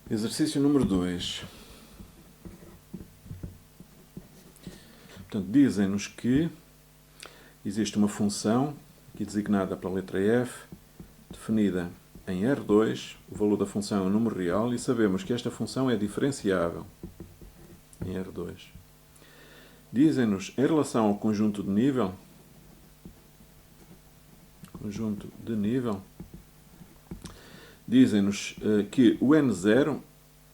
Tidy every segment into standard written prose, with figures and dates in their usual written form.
Exercício número 2. Portanto, dizem-nos que existe uma função, aqui designada pela letra F, definida em R2, o valor da função é um número real e sabemos que esta função é diferenciável em R2. Dizem-nos, em relação ao conjunto de nível, dizem-nos que o N0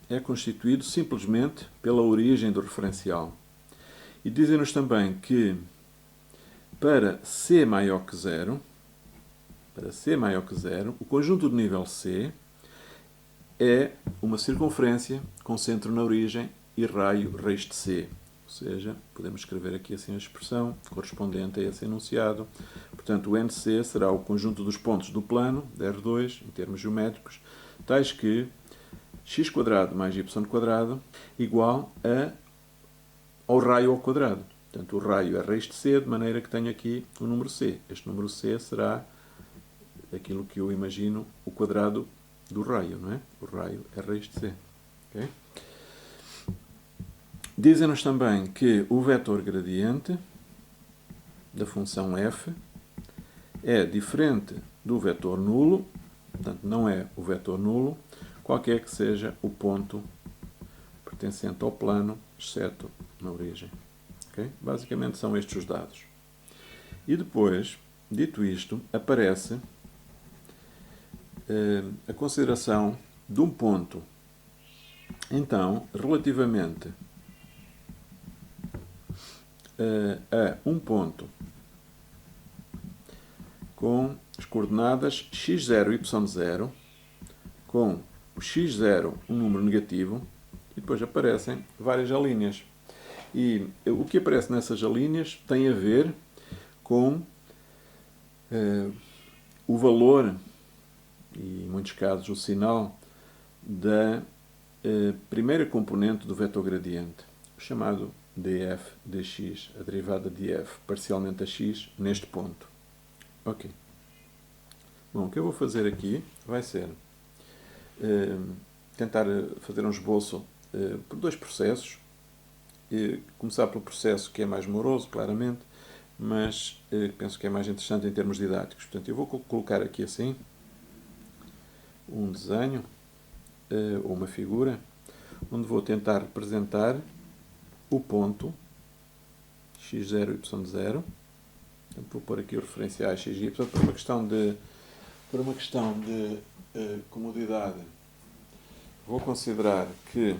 é constituído simplesmente pela origem do referencial. E dizem-nos também que para C maior que 0, o conjunto de nível C é uma circunferência com centro na origem e raio raiz de C. Ou seja, podemos escrever aqui assim a expressão correspondente a esse enunciado. Portanto, o NC será o conjunto dos pontos do plano, de R2, em termos geométricos, tais que x² mais y² igual ao raio ao quadrado. Portanto, o raio é raiz de C, de maneira que tenho aqui o número C. Este número C será aquilo que eu imagino o quadrado do raio, não é? O raio é raiz de C. Okay? Dizem-nos também que o vetor gradiente da função f é diferente do vetor nulo, portanto, não é o vetor nulo, qualquer que seja o ponto pertencente ao plano, exceto na origem. Okay? Basicamente são estes os dados. E depois, dito isto, aparece a consideração de um ponto. Então, relativamente a um ponto com as coordenadas x0 e y0, com o x0 um número negativo, e depois aparecem várias alíneas. E o que aparece nessas alíneas tem a ver com o valor, e em muitos casos o sinal, da primeira componente do vetor gradiente, o chamado df dx, a derivada de f parcialmente a x neste ponto. Ok. Bom, o que eu vou fazer aqui vai ser tentar fazer um esboço por dois processos. Começar pelo processo que é mais moroso, claramente, mas penso que é mais interessante em termos didáticos. Portanto, eu vou colocar aqui assim um desenho ou uma figura onde vou tentar representar o ponto x0 e y0. Portanto, vou pôr aqui os referenciais x e y por uma questão de comodidade. Vou considerar que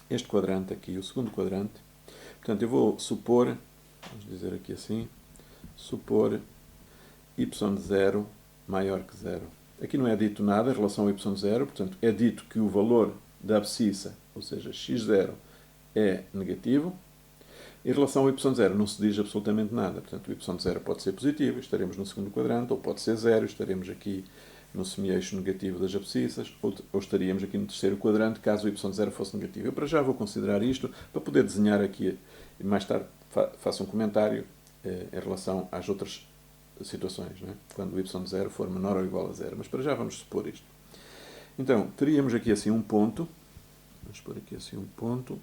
este quadrante aqui, o segundo quadrante, portanto, eu vou supor, vamos dizer aqui assim, supor y0 maior que 0. Aqui não é dito nada em relação ao y0, portanto, é dito que o valor da abscissa, ou seja, x0, é negativo. Em relação ao y0 não se diz absolutamente nada, portanto, o y0 pode ser positivo, estaremos no segundo quadrante, ou pode ser 0, estaremos aqui no semi-eixo negativo das abscissas, ou estaríamos aqui no terceiro quadrante, caso o y0 fosse negativo. Eu para já vou considerar isto, para poder desenhar aqui, e mais tarde faço um comentário em relação às outras situações, não é? Quando o y0 for menor ou igual a 0. Mas para já vamos supor isto. Então, teríamos aqui assim um ponto, vamos pôr aqui assim um ponto,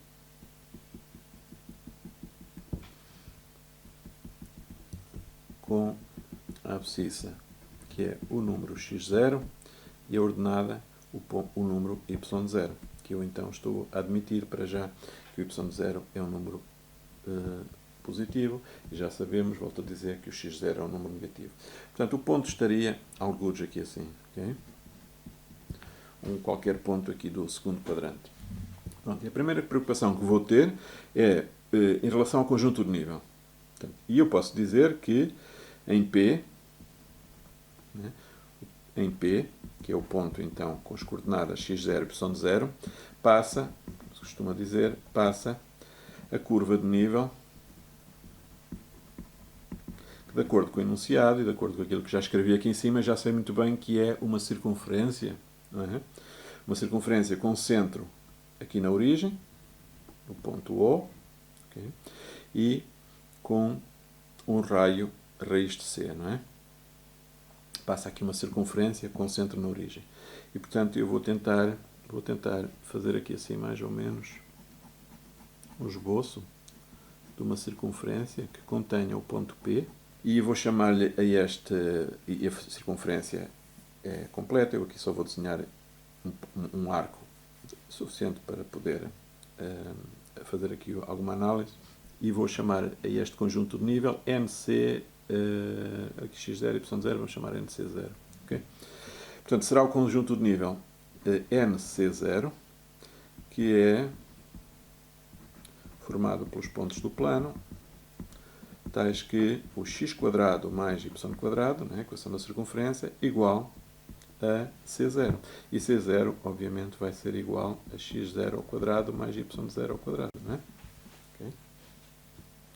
com a abscissa, que é o número x0, e a ordenada, o número y0, que eu então estou a admitir para já que o y0 é um número positivo, e já sabemos, volto a dizer, que o x0 é um número negativo. Portanto, o ponto estaria algures aqui assim, okay? Qualquer ponto aqui do segundo quadrante. Pronto, e a primeira preocupação que vou ter é em relação ao conjunto de nível. Portanto, e eu posso dizer que em P, né, em P, que é o ponto então com as coordenadas x0 e y0, passa, se costuma dizer, passa a curva de nível, que de acordo com o enunciado e de acordo com aquilo que já escrevi aqui em cima, já sei muito bem que é uma circunferência, não é? Uma circunferência com centro aqui na origem, no ponto O, okay, e com um raio raiz de C, não é? Passa aqui uma circunferência com centro na origem. E, portanto, eu vou tentar Vou tentar fazer aqui assim mais ou menos um esboço de uma circunferência que contenha o ponto P e vou chamar-lhe a este, e a circunferência é completa, eu aqui só vou desenhar um arco suficiente para poder fazer aqui alguma análise e vou chamar a este conjunto de nível NC, aqui x0 e y0, vamos chamar NC0. Okay? Portanto, será o conjunto de nível NC0, que é formado pelos pontos do plano, tais que o x² mais y², né, equação da circunferência, igual a C0. E C0, obviamente, vai ser igual a x0² mais y0². Né? Okay?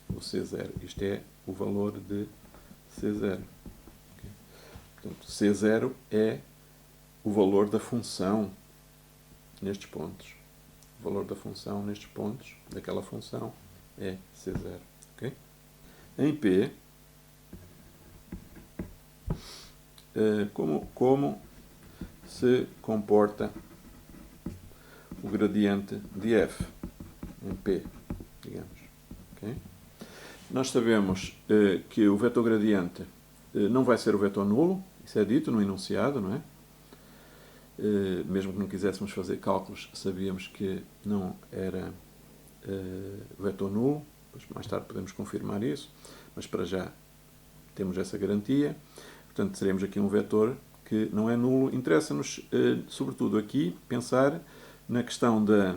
O C0, isto é o valor de C0. Okay? Portanto, C0 é o valor da função nestes pontos. O valor da função nestes pontos, daquela função, é C0. Okay? Em P, como se comporta o gradiente de f em P, digamos. Okay? Nós sabemos que o vetor gradiente não vai ser o vetor nulo, isso é dito no enunciado, não é? Mesmo que não quiséssemos fazer cálculos, sabíamos que não era vetor nulo, depois mais tarde podemos confirmar isso, mas para já temos essa garantia. Portanto, teremos aqui um vetor que não é nulo. Interessa-nos, sobretudo aqui, pensar na questão da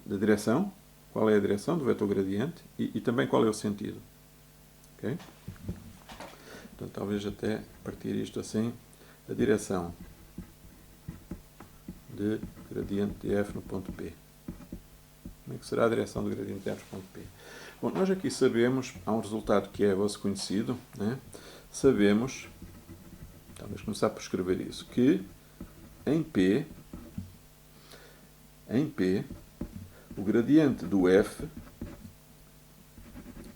direção, qual é a direção do vetor gradiente e também qual é o sentido. Okay? Então, talvez até partir isto assim, a direção de gradiente de f no ponto P. Como é que será a direção do gradiente de f no ponto P? Bom, nós aqui sabemos, há um resultado que é vosso conhecido, né? Sabemos, talvez começar por escrever isso, que em P, o gradiente do f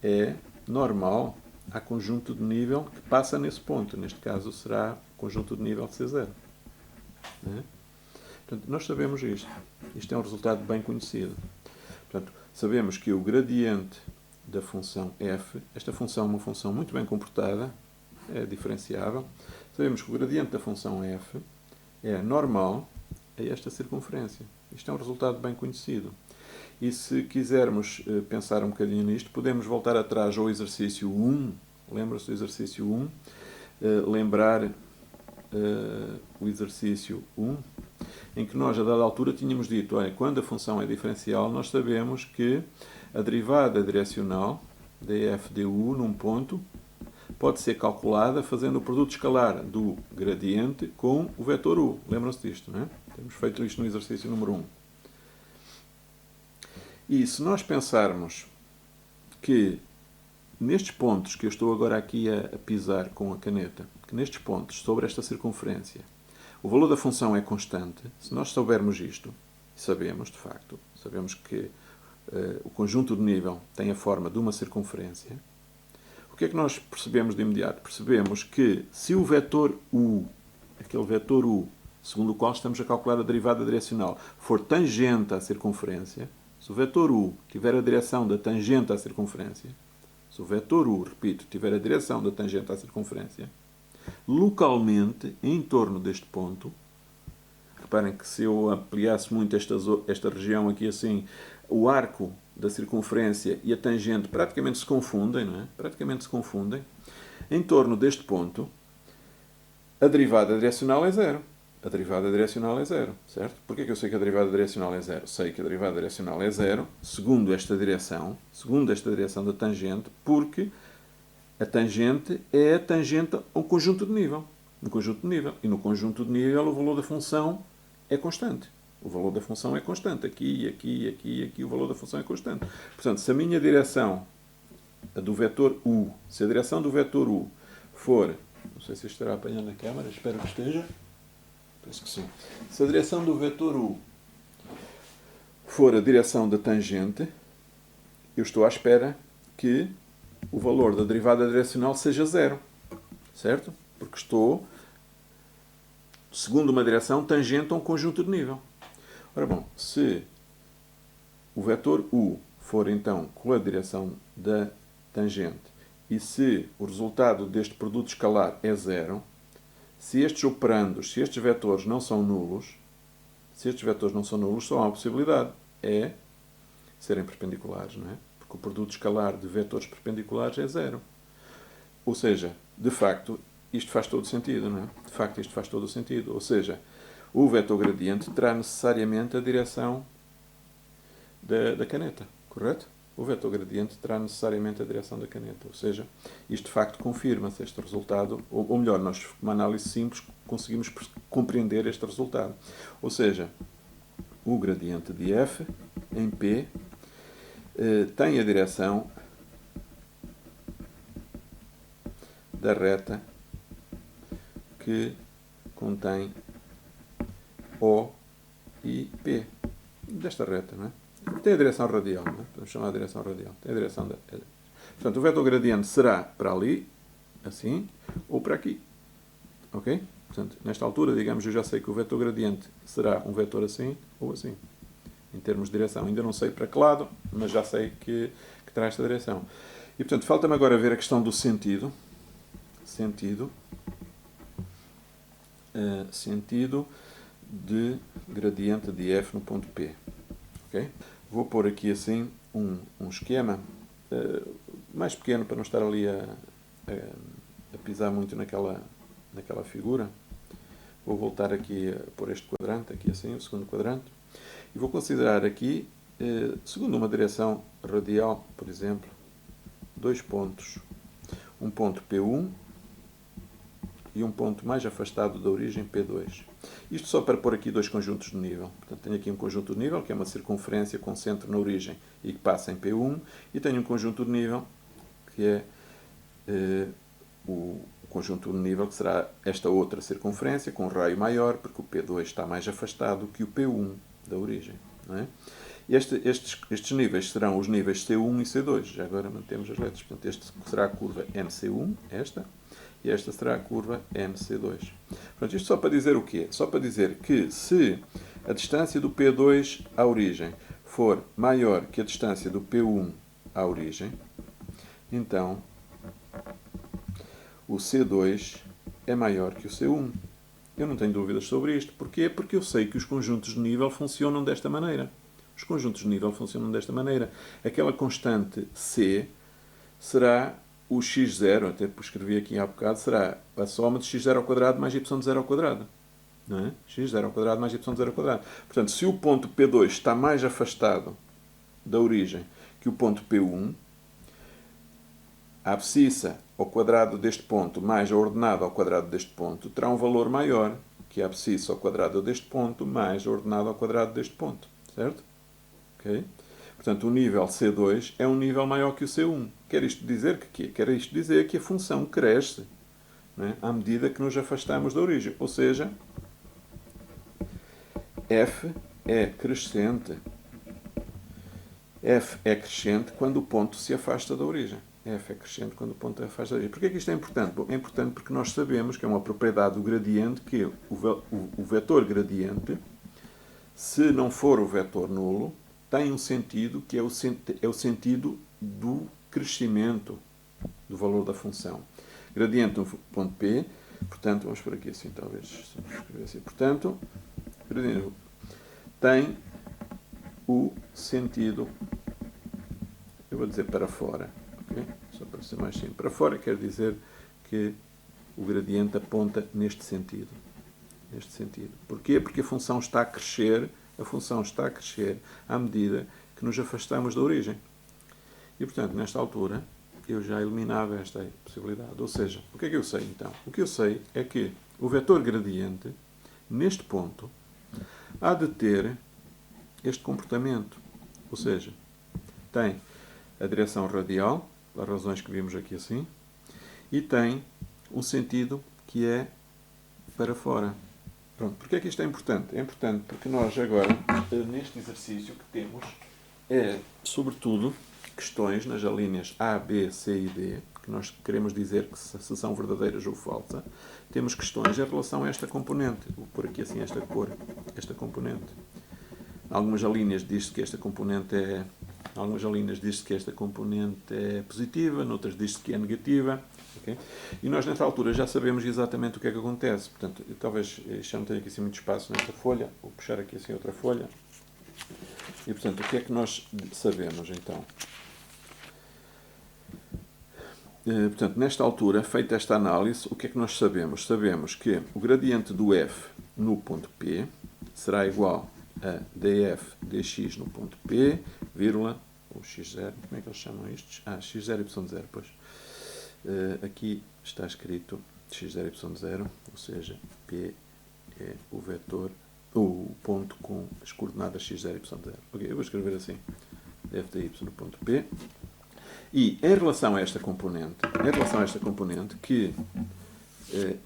é normal a conjunto de nível que passa nesse ponto. Neste caso será conjunto de nível C0. Né? Portanto, nós sabemos isto. Isto é um resultado bem conhecido. Portanto, sabemos que o gradiente da função f, esta função é uma função muito bem comportada, é diferenciável. Sabemos que o gradiente da função f é normal a esta circunferência. Isto é um resultado bem conhecido. E se quisermos pensar um bocadinho nisto, podemos voltar atrás ao exercício 1. Lembra-se do exercício 1? Lembrar o exercício 1, em que nós, a dada altura, tínhamos dito, olha, quando a função é diferencial, nós sabemos que a derivada direcional df du num ponto pode ser calculada fazendo o produto escalar do gradiente com o vetor u. Lembram-se disto, não é? Temos feito isto no exercício número 1. E se nós pensarmos que nestes pontos que eu estou agora aqui a pisar com a caneta, que nestes pontos, sobre esta circunferência, o valor da função é constante, se nós soubermos isto, e sabemos, de facto, sabemos que o conjunto de nível tem a forma de uma circunferência, o que é que nós percebemos de imediato? Percebemos que se o vetor u, aquele vetor u, segundo o qual estamos a calcular a derivada direcional, for tangente à circunferência, se o vetor u tiver a direção da tangente à circunferência, se o vetor u, repito, tiver a direção da tangente à circunferência, localmente, em torno deste ponto, reparem que se eu ampliasse muito esta região aqui assim, o arco da circunferência e a tangente praticamente se confundem, não é? Praticamente se confundem. Em torno deste ponto, a derivada direcional é zero. A derivada direcional é zero, certo? Porquê que eu sei que a derivada direcional é zero? Sei que a derivada direcional é zero, segundo esta direção da tangente, porque a tangente é a tangente ao conjunto de nível. No conjunto de nível. E no conjunto de nível o valor da função é constante. O valor da função é constante. Aqui, o valor da função é constante. Portanto, se a minha direção, a do vetor u, se a direção do vetor u for, não sei se isto estará apanhando na câmara, espero que esteja. Penso que sim. Se a direção do vetor u for a direção da tangente, eu estou à espera que o valor da derivada direcional seja zero. Certo? Porque estou, segundo uma direção, tangente a um conjunto de nível. Ora bom, se o vetor U for então com a direção da tangente e se o resultado deste produto escalar é zero, se estes operandos, se estes vetores não são nulos, só há uma possibilidade, é serem perpendiculares, não é? Porque o produto escalar de vetores perpendiculares é zero. Ou seja, de facto, isto faz todo sentido, não é? De facto, isto faz todo o sentido. Ou seja, o vetor gradiente terá necessariamente a direção da caneta, correto? O vetor gradiente terá necessariamente a direção da caneta. Ou seja, isto de facto confirma-se este resultado, ou melhor, nós, com uma análise simples, conseguimos compreender este resultado. Ou seja, o gradiente de f em P tem a direção da reta que contém O e P. Desta reta, não é? Tem a direção radial, não é? Podemos chamar a direção radial. Tem a direção da... Portanto, o vetor gradiente será para ali, assim, ou para aqui. Ok? Portanto, nesta altura, digamos, eu já sei que o vetor gradiente será um vetor assim ou assim. Em termos de direção. Ainda não sei para que lado, mas já sei que terá esta direção. E, portanto, falta-me agora ver a questão do sentido. Sentido de gradiente de f no ponto P. Okay? Vou pôr aqui assim um esquema mais pequeno para não estar ali a pisar muito naquela figura. Vou voltar aqui a pôr este quadrante, aqui assim, o segundo quadrante. E vou considerar aqui, segundo uma direção radial, por exemplo, dois pontos. Um ponto P1 e um ponto mais afastado da origem, P2. Isto só para pôr aqui dois conjuntos de nível. Portanto, tenho aqui um conjunto de nível, que é uma circunferência com centro na origem e que passa em P1, e tenho um conjunto de nível, que é o conjunto de nível, que será esta outra circunferência, com um raio maior, porque o P2 está mais afastado que o P1 da origem. Não é? E estes níveis serão os níveis C1 e C2. Já agora mantemos as letras. Portanto, este será a curva MC1, esta, e esta será a curva MC2. Portanto, isto só para dizer o quê? Só para dizer que se a distância do P2 à origem for maior que a distância do P1 à origem, então o C2 é maior que o C1. Eu não tenho dúvidas sobre isto. Porquê? Porque eu sei que os conjuntos de nível funcionam desta maneira. Os conjuntos de nível funcionam desta maneira. Aquela constante C será o x0, até escrevi aqui há bocado, será a soma de x0 ao quadrado mais y0 ao quadrado. Não é? x0 ao quadrado mais y0 ao quadrado. Portanto, se o ponto P2 está mais afastado da origem que o ponto P1, a abscissa ao quadrado deste ponto mais a ordenada ao quadrado deste ponto terá um valor maior que a abscissa ao quadrado deste ponto mais a ordenada ao quadrado deste ponto. Certo? Okay? Portanto, o nível C2 é um nível maior que o C1. Quer isto dizer que quê? Quer isto dizer que a função cresce, não é? À medida que nos afastamos da origem. Ou seja, f é crescente. F é crescente quando o ponto se afasta da origem. F é crescente quando o ponto se afasta da origem. Porquê é que isto é importante? Bom, é importante porque nós sabemos que é uma propriedade do gradiente que o vetor gradiente, se não for o vetor nulo, tem um sentido que é o sentido do crescimento do valor da função. Gradiente no ponto P, portanto, vamos por aqui assim, talvez, escrever assim. Portanto, gradiente tem o sentido, eu vou dizer para fora, ok? Só para ser mais simples. Para fora quer dizer que o gradiente aponta neste sentido. Neste sentido. Porquê? Porque a função está a crescer à medida que nos afastamos da origem. E, portanto, nesta altura, eu já eliminava esta possibilidade. Ou seja, o que é que eu sei, então? O que eu sei é que o vetor gradiente, neste ponto, há de ter este comportamento. Ou seja, tem a direção radial, pelas razões que vimos aqui assim, e tem um sentido que é para fora. Pronto, porquê é que isto é importante? É importante porque nós agora, neste exercício que temos, sobretudo, questões nas alíneas A, B, C e D, que nós queremos dizer que se são verdadeiras ou falsas, temos questões em relação a esta componente. Vou pôr aqui assim esta cor, esta componente. algumas alíneas diz-se que esta componente é positiva, noutras diz-se que é negativa. Okay? E nós, nesta altura, já sabemos exatamente o que é que acontece. Portanto, talvez já não tenha aqui assim muito espaço nesta folha. Vou puxar aqui assim outra folha. E, portanto, o que é que nós sabemos, então? Portanto, nesta altura, feita esta análise, o que é que nós sabemos? Sabemos que o gradiente do f no ponto P será igual a df dx no ponto P, vírgula, ou x0, como é que eles chamam isto? X0, y0, pois. Aqui está escrito x0, y0, ou seja, P é o vetor, o ponto com as coordenadas x0 e y0. Ok, eu vou escrever assim, df dy no ponto P. E em relação a esta componente, que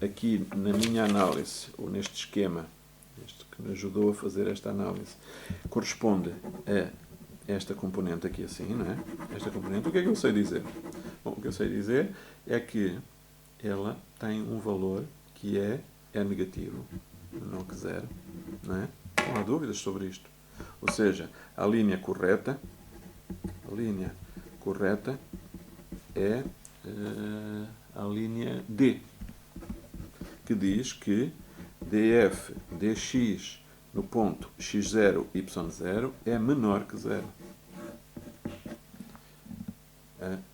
aqui na minha análise, ou neste esquema, este que me ajudou a fazer esta análise, corresponde a esta componente aqui assim, não é? Esta componente, o que é que eu sei dizer? Bom, o que eu sei dizer é que ela tem um valor que é negativo, menor que zero, não é? Não há dúvidas sobre isto. Ou seja, a linha correta é a linha D, que diz que df dx no ponto x0, y0 é menor que zero.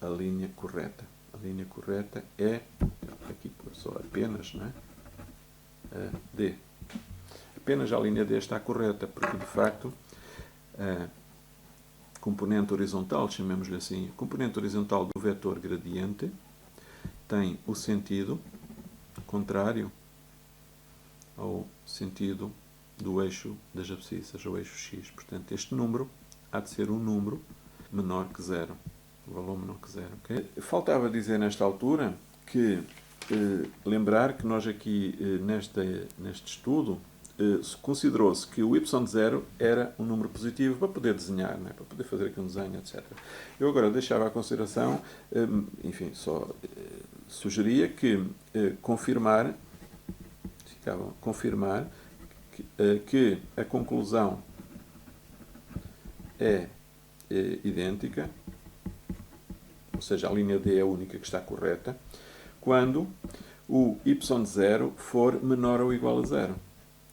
A linha correta. A linha correta é, aqui só apenas, não é? D. Apenas a linha D está correta, porque de facto a componente horizontal, chamemos-lhe assim, a componente horizontal do vetor gradiente tem o sentido contrário ao sentido do eixo das abscissas, ou eixo x. Portanto, este número há de ser um número menor que zero. O valor menor que zero. Okay? Faltava dizer nesta altura que lembrar que nós aqui neste estudo considerou-se que o y0 era um número positivo para poder desenhar, né? Para poder fazer aqui um desenho, etc. Eu agora deixava a consideração, enfim, só sugeria que confirmar que a conclusão é idêntica, ou seja, a linha D é a única que está correta, quando o y0 for menor ou igual a zero.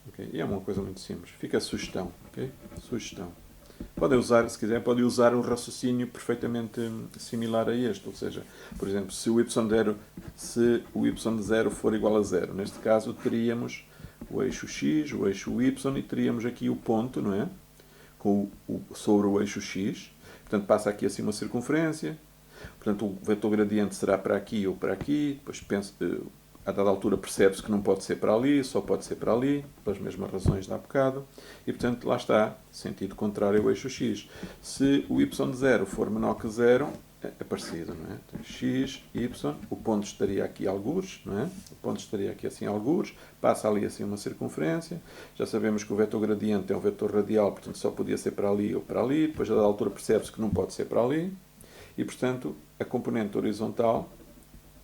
Okay? E é uma coisa muito simples. Fica a sugestão. Okay? Sugestão. Podem usar, se quiser, podem usar um raciocínio perfeitamente similar a este. Ou seja, por exemplo, se o y0 for igual a zero, neste caso teríamos o eixo x, o eixo y e teríamos aqui o ponto, não é? Sobre o eixo x. Portanto, passa aqui assim uma circunferência. Portanto, o vetor gradiente será para aqui ou para aqui. Depois a dada altura percebe-se que não pode ser para ali, só pode ser para ali, pelas mesmas razões de há bocado. E, portanto, lá está, sentido contrário ao eixo x. Se o y0 for menor que zero, é parecido, não é? Então, x, y, o ponto estaria aqui algures, não é? O ponto estaria aqui assim algures, passa ali assim uma circunferência. Já sabemos que o vetor gradiente é um vetor radial, portanto só podia ser para ali ou para ali. Depois, a dada altura, percebe-se que não pode ser para ali. E, portanto, a componente horizontal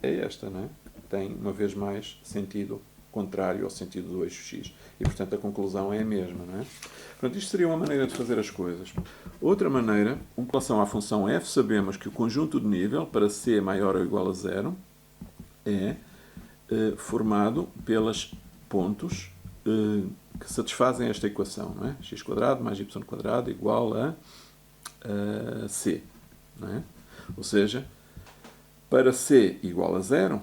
é esta, não é? Tem, uma vez mais, sentido contrário ao sentido do eixo x. E, portanto, a conclusão é a mesma, não é? Portanto, isto seria uma maneira de fazer as coisas. Outra maneira, em relação à função f, sabemos que o conjunto de nível, para c maior ou igual a zero, é formado pelos pontos que satisfazem esta equação, não é? x² mais y² igual a c, não é? Ou seja, para c igual a zero,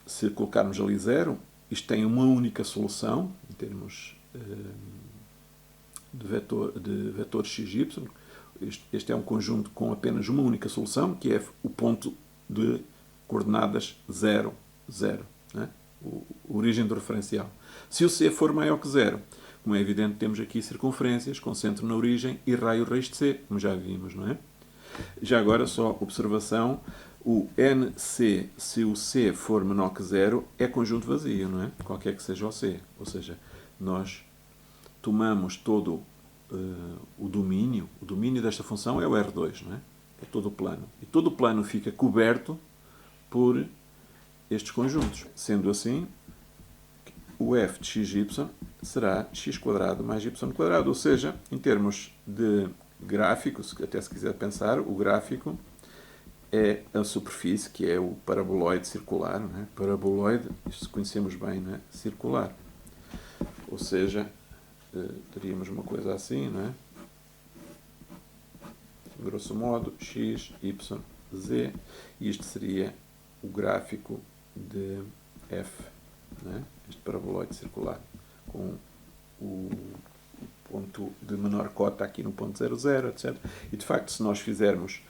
se colocarmos ali zero, isto tem uma única solução, em termos de vetor xy. Este é um conjunto com apenas uma única solução, que é o ponto de coordenadas 0, 0. Né? A origem do referencial. Se o c for maior que zero, como é evidente, temos aqui circunferências com centro na origem e raio raiz de c, como já vimos, não é? Já agora, só observação, o NC, se o C for menor que zero, é conjunto vazio, não é? Qualquer que seja o C. Ou seja, nós tomamos todo o domínio desta função é o R2, não é? É todo o plano. E todo o plano fica coberto por estes conjuntos. Sendo assim, o f de xy será x² mais y², ou seja, em termos de gráfico, até se quiser pensar, o gráfico é a superfície, que é o paraboloide circular, não é? Paraboloide, isto conhecemos bem, não é? Circular. Ou seja, teríamos uma coisa assim, não é? Grosso modo, x, y, z, e isto seria o gráfico de f, não é? Este paraboloide circular, com o ponto de menor cota aqui no ponto 00, etc. E de facto, se nós fizermos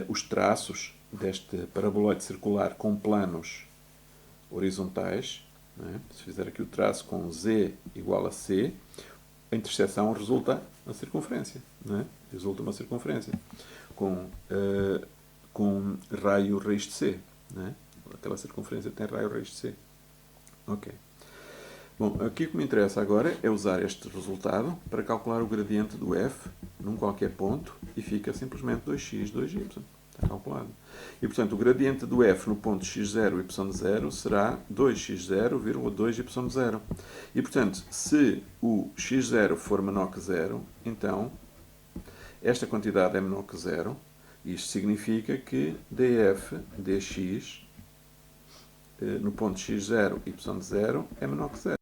os traços deste paraboloide circular com planos horizontais, não é? Se fizer aqui o traço com z igual a c, a interseção resulta uma circunferência, não é? Resulta uma circunferência com raio raiz de c, não é? Aquela circunferência tem raio raiz de c. Ok. Bom, aqui o que me interessa agora é usar este resultado para calcular o gradiente do f num qualquer ponto e fica simplesmente 2x, 2y. Está calculado. E, portanto, o gradiente do f no ponto x0, y0 será 2x0, 2y0. E, portanto, se o x0 for menor que 0, então esta quantidade é menor que 0. Isto significa que df dx no ponto x0, y0 é menor que 0.